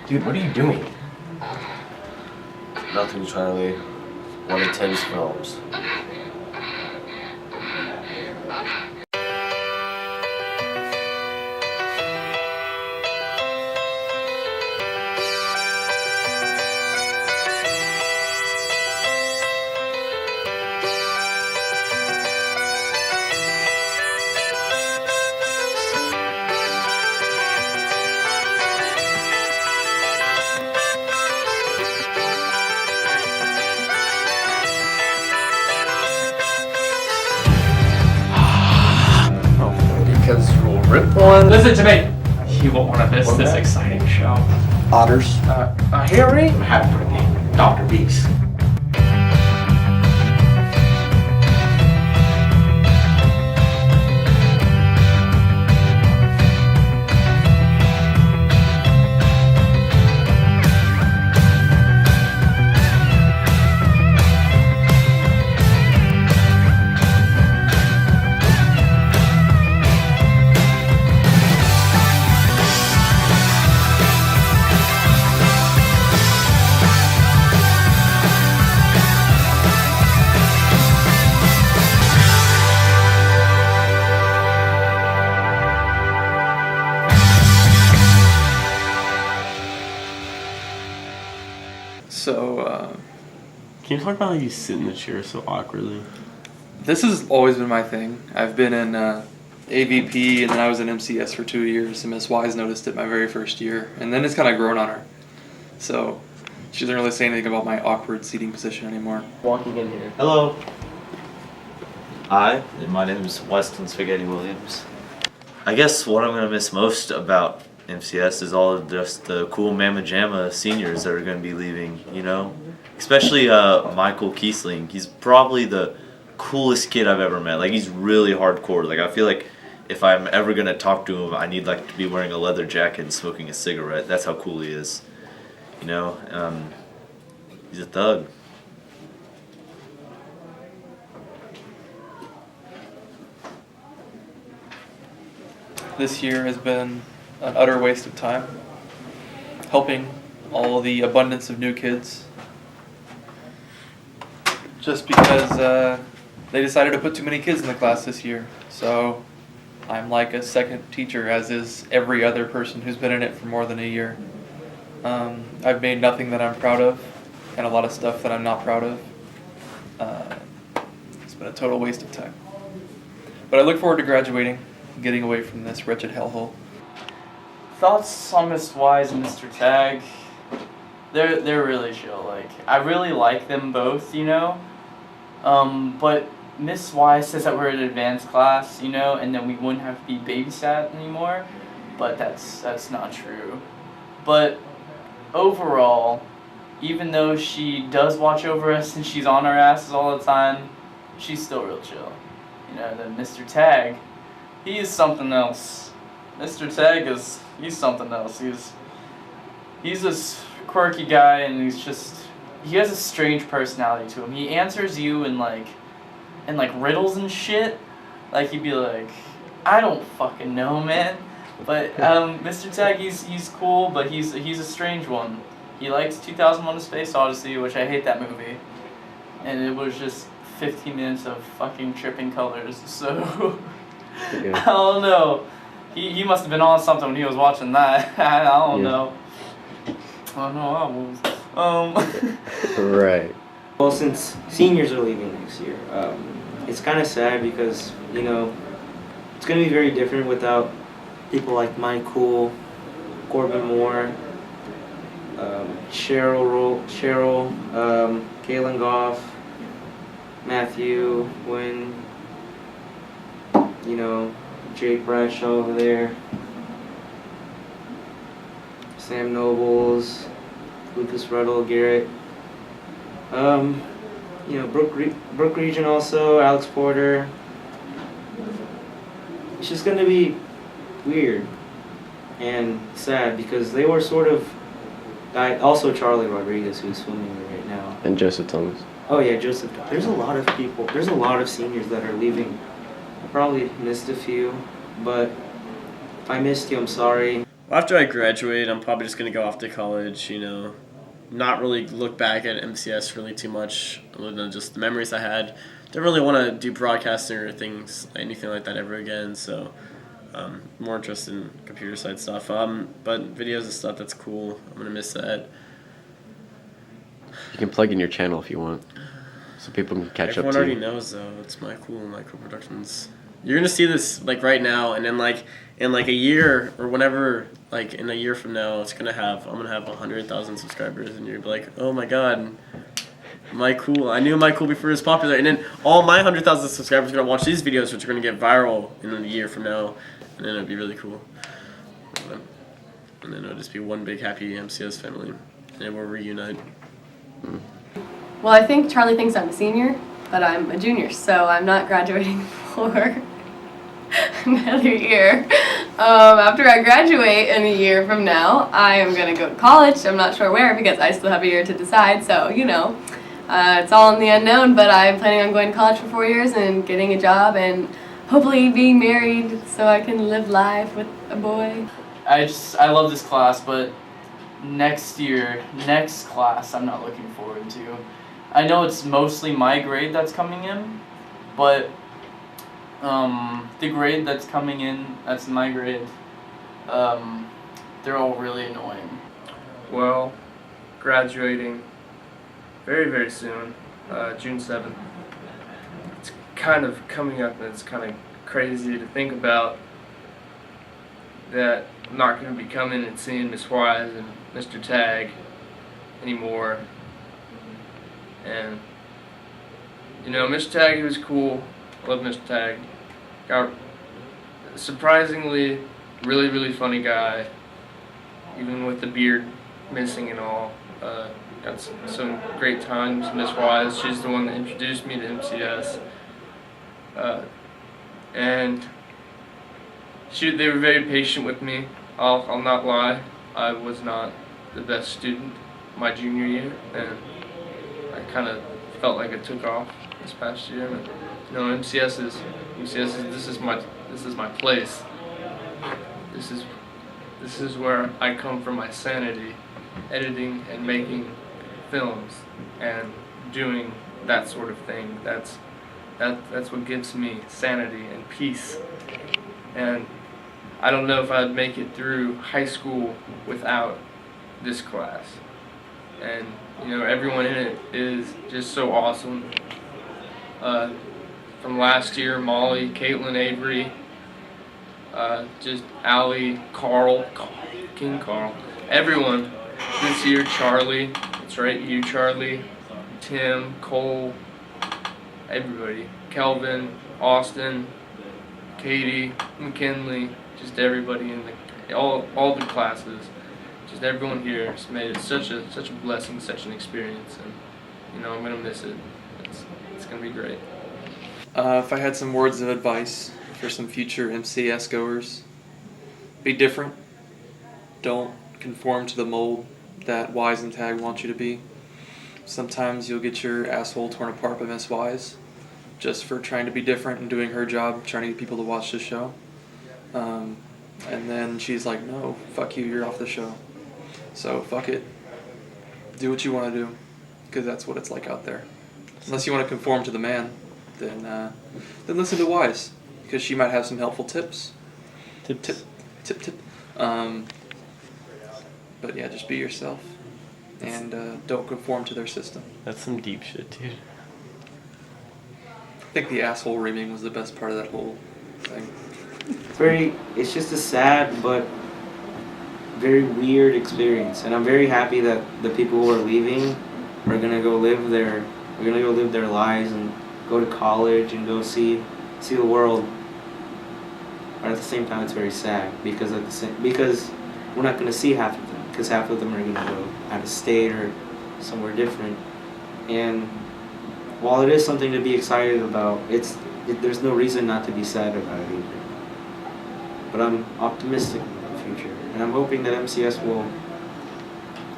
Dude, what are you doing? Nothing, Charlie. One of 10's films. Because we'll rip one. Listen to me! You won't want to miss this exciting show. Otters. Harry? Happy birthday, Dr. Beast. So, Can you talk about how you sit in the chair so awkwardly? this has always been my thing. I've been in AVP and then I was in MCS for 2 years, and Miss Wise noticed it my very first year, and then it's kind of grown on her. So, she doesn't really say anything about my awkward seating position anymore. Walking in here. Hello. Hi, and my name is Weston Spaghetti Williams. I guess what I'm going to miss most about MCS is all of just the cool Mamma Jamma seniors that are going to be leaving, you know? Especially Michael Kiesling. He's probably the coolest kid I've ever met. Like, he's really hardcore. Like, I feel like if I'm ever going to talk to him, I need, like, to be wearing a leather jacket and smoking a cigarette. That's how cool he is. You know? He's a thug. This year has been an utter waste of time, helping all the abundance of new kids, just because they decided to put too many kids in the class this year. So I'm like a second teacher, as is every other person who's been in it for more than a year. I've made nothing that I'm proud of, and a lot of stuff that I'm not proud of. It's been a total waste of time. But I look forward to graduating, getting away from this wretched hellhole. Thoughts on Miss Wise and Mr. Tag? They're really chill. Like, I really like them both, you know. But Miss Wise says that we're an advanced class, you know, and then we wouldn't have to be babysat anymore. But that's not true. But overall, even though she does watch over us and she's on our asses all the time, she's still real chill. You know, then Mr. Tag, he is something else. Mr. Tag he's something else. He's this quirky guy, and he has a strange personality to him. He answers you in like riddles and shit. Like, he'd be like, I don't fucking know, man. But Mr. Tag, he's cool, but he's a strange one. He likes 2001: A Space Odyssey, which I hate that movie, and it was just 15 minutes of fucking tripping colors. So Yeah. I don't know. He must have been on something when he was watching that. I don't know. I know I was. Right. Well, since seniors are leaving next year, it's kind of sad because, you know, it's going to be very different without people like Mike Cool, Corbin Moore, Cheryl, Kaylin Goff, Matthew Wynn, you know, Jake Bradshaw over there, Sam Nobles, Lucas Ruddle, Garrett, you know, Brook Region also, Alex Porter. It's just gonna be weird and sad because they were sort of, also Charlie Rodriguez, who's filming right now. And Joseph Thomas. Oh yeah, Joseph. There's a lot of people. There's a lot of seniors that are leaving. I probably missed a few, but if I missed you, I'm sorry. Well, after I graduate, I'm probably just gonna go off to college. You know, not really look back at MCS really too much, other than just the memories I had. Don't really want to do broadcasting or anything like that ever again. So, more interested in computer side stuff. But videos and stuff, that's cool. I'm gonna miss that. You can plug in your channel if you want, so people can catch Everyone up to already you. knows though. It's my cool micro productions. You're gonna see this like right now, and then like in like a year or whenever, like in a year from now, I'm gonna have 100,000 subscribers, and you're like, oh my god, my cool. I knew my cool before it was popular, and then all my 100,000 subscribers are gonna watch these videos, which are gonna get viral in a year from now, and then it'll be really cool. And then it'll just be one big happy MCS family, and we'll reunite. Well, I think Charlie thinks I'm a senior, but I'm a junior, so I'm not graduating for another year. After I graduate in a year from now, I am going to go to college. I'm not sure where because I still have a year to decide, so, you know, it's all in the unknown, but I'm planning on going to college for 4 years and getting a job and hopefully being married so I can live life with a boy. I love this class, but next class, I'm not looking forward to. I know it's mostly my grade that's coming in, but the grade that's coming in, that's my grade, they're all really annoying. Well, graduating very, very soon, June 7th. It's kind of coming up, and it's kind of crazy to think about that I'm not going to be coming and seeing Miss Wise and Mr. Tag anymore. And, you know, Mr. Tag, he was cool. I love Mr. Tag. Got surprisingly really, really funny guy, even with the beard missing and all. Got some great times. Miss Wise, she's the one that introduced me to MCS. And they were very patient with me. I'll not lie. I was not the best student my junior year, and I kind of felt like it took off this past year. But, you know, MCS is this is my place. This is where I come from my sanity, editing and making films and doing that sort of thing. That's what gives me sanity and peace. And I don't know if I'd make it through high school without this class. And, you know, everyone in it is just so awesome. From last year, Molly, Caitlin, Avery, just Allie, Carl, King Carl, everyone. This year, Charlie, that's right, you, Charlie, Tim, Cole, everybody, Kelvin, Austin, Katie, McKinley, just everybody in all the classes, just everyone here has made it such a blessing, such an experience, and you know, I'm gonna miss it. It's gonna be great. If I had some words of advice for some future MCS goers, be different. Don't conform to the mold that Wise and Tag want you to be. Sometimes you'll get your asshole torn apart by Miss Wise just for trying to be different and doing her job, trying to get people to watch the show. And then she's like, no, fuck you, you're off the show. So fuck it. Do what you want to do, because that's what it's like out there. Unless you want to conform to the man, then listen to Wise, because she might have some helpful tips. Tip. But yeah, just be yourself, and don't conform to their system. That's some deep shit, dude. I think the asshole reaming was the best part of that whole thing. It's just a sad but very weird experience, and I'm very happy that the people who are leaving are gonna go live their lives and go to college and go see the world. But at the same time, it's very sad because we're not gonna see half of them, because half of them are gonna go out of state or somewhere different. And while it is something to be excited about, there's no reason not to be sad about it either. But I'm optimistic about the future, and I'm hoping that MCS will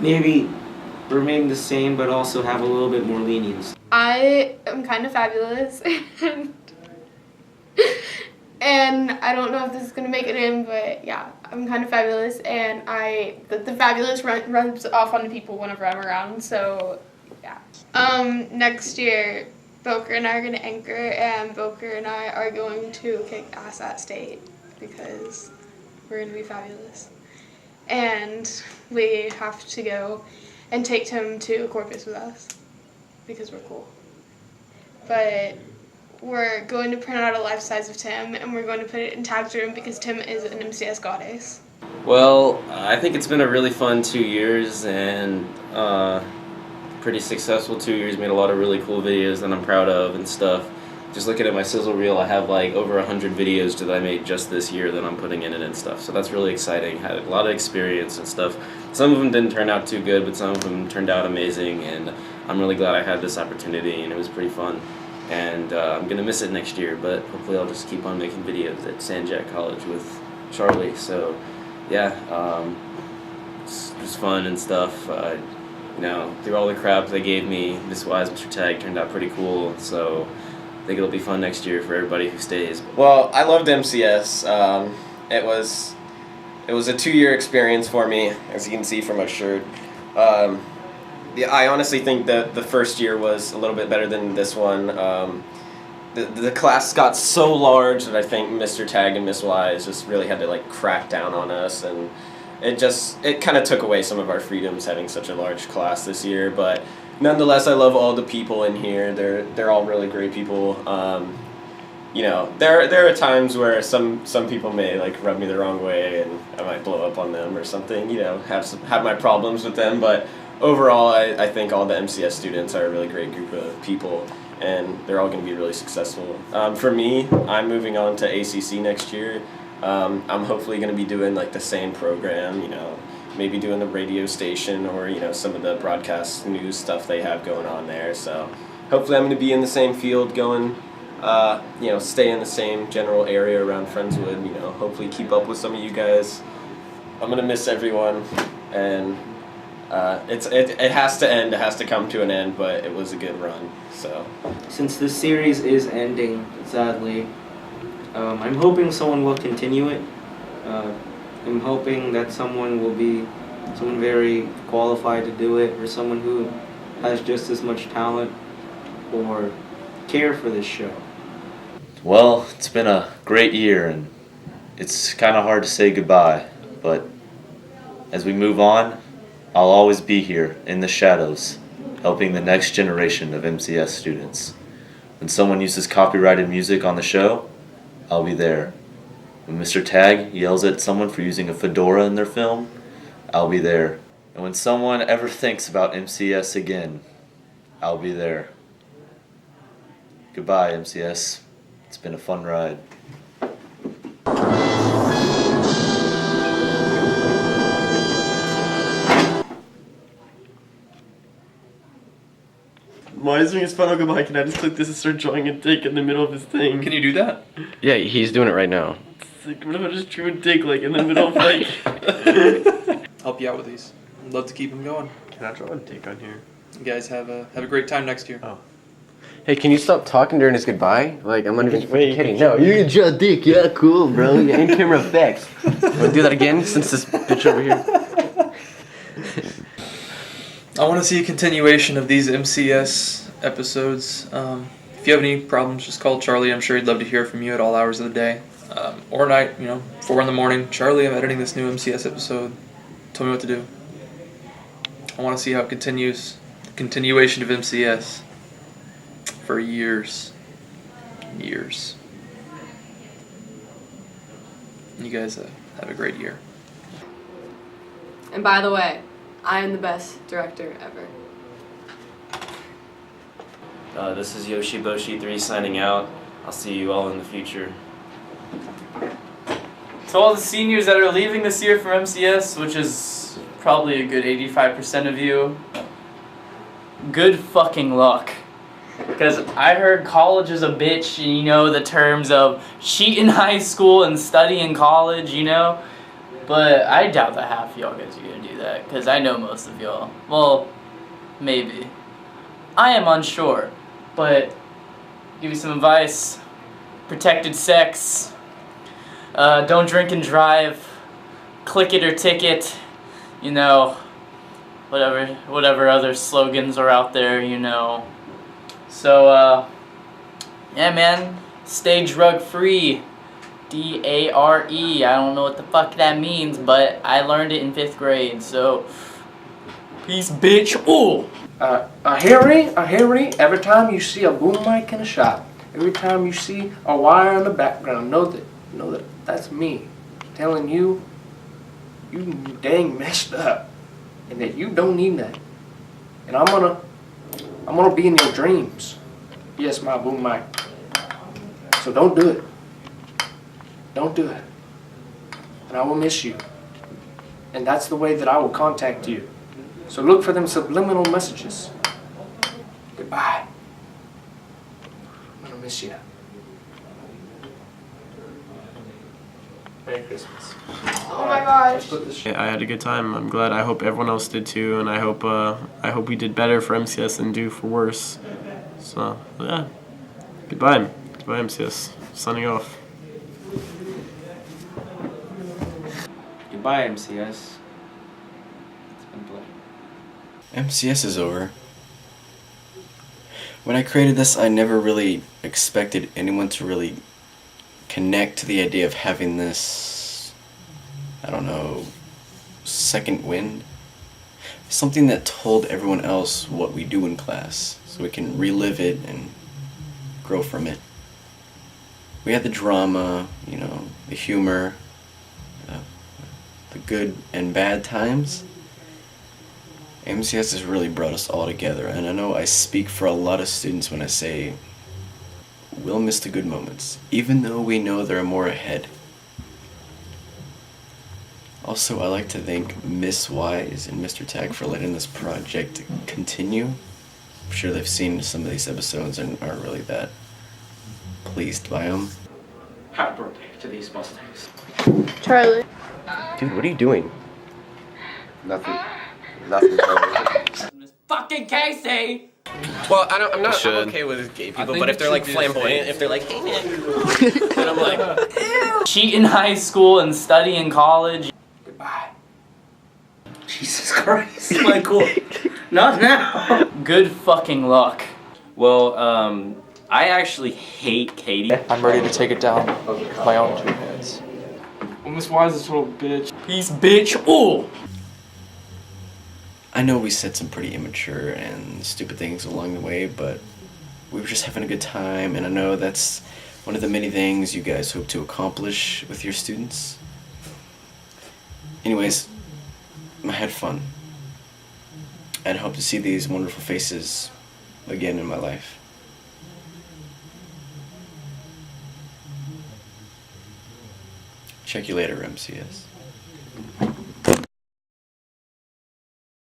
maybe remain the same, but also have a little bit more lenience. I am kind of fabulous, and And I don't know if this is gonna make it in, but yeah, I'm kind of fabulous, and the fabulous runs off onto people whenever I'm around. So yeah. Next year, Boker and I are gonna anchor, and Boker and I are going to kick ass at state because we're gonna be fabulous, and we have to go and take Tim to Corpus with us because we're cool. But we're going to print out a life size of Tim, and we're going to put it in Tag's room because Tim is an MCS goddess. Well, I think it's been a really fun 2 years and pretty successful 2 years. Made a lot of really cool videos that I'm proud of and stuff. Just looking at my sizzle reel, I have like over 100 videos that I made just this year that I'm putting in it and stuff. So that's really exciting. Had a lot of experience and stuff. Some of them didn't turn out too good, but some of them turned out amazing, and I'm really glad I had this opportunity, and it was pretty fun. And I'm going to miss it next year, but hopefully I'll just keep on making videos at San Jack College with Charlie. So, yeah, it's just fun and stuff. You know, through all the crap they gave me, Miss Wise, Mr. Tag turned out pretty cool. So I think it'll be fun next year for everybody who stays. Well, I loved MCS. It was a 2-year experience for me, as you can see from my shirt. Yeah, I honestly think that the first year was a little bit better than this one. The class got so large that I think Mr. Tag and Miss Wise just really had to like crack down on us, and it kind of took away some of our freedoms having such a large class this year. But nonetheless, I love all the people in here. They're all really great people. You know, there are times where some people may like rub me the wrong way, and I might blow up on them or something. You know, have my problems with them, but overall, I think all the MCS students are a really great group of people, and they're all going to be really successful. For me, I'm moving on to ACC next year. I'm hopefully going to be doing like the same program, you know, maybe doing the radio station or, you know, some of the broadcast news stuff they have going on there. So hopefully I'm going to be in the same field going, you know, stay in the same general area around Friendswood, you know, hopefully keep up with some of you guys. I'm going to miss everyone, and it has to end. It has to come to an end, but it was a good run. So, since this series is ending, sadly, I'm hoping someone will continue it. I'm hoping that someone will be someone very qualified to do it, or someone who has just as much talent or care for this show. Well, it's been a great year, and it's kind of hard to say goodbye, but as we move on, I'll always be here in the shadows, helping the next generation of MCS students. When someone uses copyrighted music on the show, I'll be there. When Mr. Tag yells at someone for using a fedora in their film, I'll be there. And when someone ever thinks about MCS again, I'll be there. Goodbye, MCS. It's been a fun ride. Why is doing his final goodbye? Can I just click this and start drawing a dick in the middle of his thing? Can you do that? Yeah, he's doing it right now. It's like, what if I just drew a dick like in the middle of like... Help you out with these. I'd love to keep them going. Can I draw a dick on here? You guys have a great time next year. Oh. Hey, can you stop talking during his goodbye? Like, I'm not even Wait, kidding. No, you can draw a dick. Yeah, cool, bro. Yeah, in-camera effects. Wanna do that again since this bitch over here? I want to see a continuation of these MCS episodes. If you have any problems, just call Charlie. I'm sure he'd love to hear from you at all hours of the day. Or night, 4 in the morning. Charlie, I'm editing this new MCS episode. Tell me what to do. I want to see how it continues. Continuation of MCS. For years. Years. You guys have a great year. And by the way, I am the best director ever. This is Yoshi Boshi 3 signing out. I'll see you all in the future. To all the seniors that are leaving this year from MCS, which is probably a good 85% of you, good fucking luck. Because I heard college is a bitch, and the terms of cheat in high school and study in college, But I doubt that half of y'all guys are going to do that, because I know most of y'all. Well, maybe. I am unsure, but give you some advice. Protected sex, don't drink and drive, click it or ticket, you know, whatever other slogans are out there, you know. So, yeah, man, stay drug free. DARE. I don't know what the fuck that means, but I learned it in 5th grade, so peace, bitch. Ooh! A hearing, every time you see a boom mic in a shop, every time you see a wire in the background, know that that's me telling you you dang messed up and that you don't need that. And I'm gonna be in your dreams. Yes, my boom mic. So don't do it. Don't do it. And I will miss you. And that's the way that I will contact you. So look for them subliminal messages. Goodbye. I'm gonna miss you. Merry Christmas. Oh my gosh. I had a good time. I'm glad. I hope everyone else did too, and I hope we did better for MCS than do for worse. So yeah, goodbye MCS. Signing off. Goodbye, MCS. It's been a pleasure. MCS is over. When I created this, I never really expected anyone to really connect to the idea of having this, I don't know, second wind. Something that told everyone else what we do in class, so we can relive it and grow from it. We had the drama, you know, the humor, the good and bad times. MCS has really brought us all together, and I know I speak for a lot of students when I say we'll miss the good moments, even though we know there are more ahead. Also, I like to thank Miss Wise and Mr. Tag for letting this project continue. I'm sure they've seen some of these episodes and aren't really that pleased by them. Happy birthday to these Mustangs. Charlie. Dude, what are you doing? Nothing. Miss fucking Casey! Well, I'm okay with gay people, but if they're like flamboyant, if they're like, hey man, then I'm like, Ew. Cheat in high school and study in college. Goodbye. Jesus Christ. My cool. Not now. Good fucking luck. Well, I actually hate Katie. I'm ready to take it down with my own 2 hands. Well, Miss Wise is a little bitch. Peace, bitch. Ooh! I know we said some pretty immature and stupid things along the way, but we were just having a good time, and I know that's one of the many things you guys hope to accomplish with your students. Anyways, I had fun, and I hope to see these wonderful faces again in my life. Check you later, MCS.